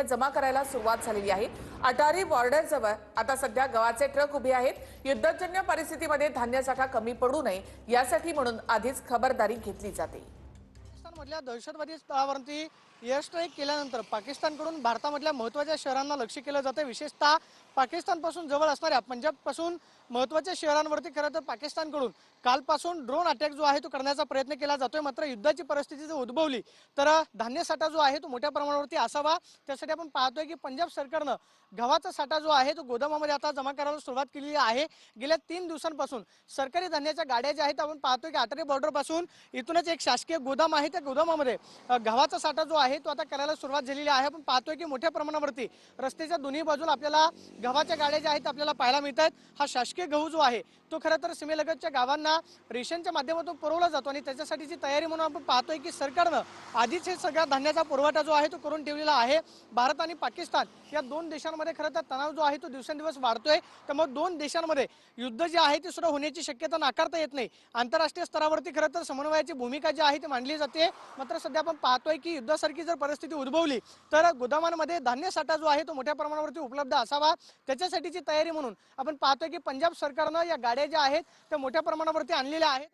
जमा करायला सुरुवात झालेली आहे। अटारी बॉर्डर जवळ आता सध्या गव्हाचे ट्रक उभे आहेत। युद्धजन्य परिस्थितीमध्ये धान्य साठा कमी पडू नये यासाठी म्हणून आधीच खबरदारी घेतली जाते। पाकिस्तानमधल्या दहशतवादी तळावरती एअर स्ट्राईक केल्यानंतर पाकिस्तानकडून भारतामधल्या महत्त्वाच्या शहरांना लक्ष्य केलं जातं। विशेषतः पाकिस्तानपासून जवळ असणाऱ्या पंजाबपासून महत्त्वाच्या शहरांवरती खरं तर पाकिस्तानकडून कालपासून ड्रोन अटॅक जो आहे तो करण्याचा प्रयत्न केला जातोय। मात्र युद्धाची परिस्थिती जर उद्भवली तर धान्य साठा जो आहे तो मोठ्या प्रमाणावरती असावा, त्यासाठी आपण पाहतोय की पंजाब सरकारनं गव्हाचा साठा जो आहे तो गोदामामध्ये आता जमा करायला सुरुवात केली आहे। गेल्या 3 दिवसांपासून सरकारी धान्याच्या गाड्या ज्या आहेत आपण पाहतोय की अटारी बॉर्डर पासून इथूनच एक शासकीय गोदाम आहे, त्या गोदामामध्ये गव्हाचा साठा जो आहे तो आता करायला सुरुवात झालेली आहे। आपण पाहतोय की मोठ्या प्रमाणावरती रस्त्याच्या दोन्ही बाजूला आपल्याला गव्हाच्या गाड्या ज्या आहेत आपल्याला पाहायला मिळतात। हा शासकीय गहू जो आहे तो खरं तर सीमेलगतच्या गावांना रेशनच्या माध्यमातून पुरवला जातो आणि त्याच्यासाठीची तयारी म्हणून आपण पाहतोय की सरकारनं आधीच हे सगळ्या धान्याचा पुरवठा जो आहे तो करून ठेवलेला आहे। भारत आणि पाकिस्तान या दोन देशांमध्ये खरं तर तणाव जो आहे तो दिवसेंदिवस वाढतोय, त्यामुळे दोन देशांमध्ये युद्ध जे आहे ते सुरू होण्याची शक्यता नाकारता येत नाही। आंतरराष्ट्रीय स्तरावरती खरं तर समन्वयाची भूमिका जी आहे ती मांडली जाते। मात्र सध्या आपण पाहतोय की युद्धासारखी जर परिस्थिती उद्भवली तर गोदामांमध्ये धान्य साठा जो आहे तो मोठ्या प्रमाणावरती उपलब्ध असावा, त्याच्यासाठीची तयारी म्हणून आपण पाहतोय की पंजाब सरकारनं या गाड्या ज्या आहेत त्या मोठ्या प्रमाणावरती आणलेल्या आहेत।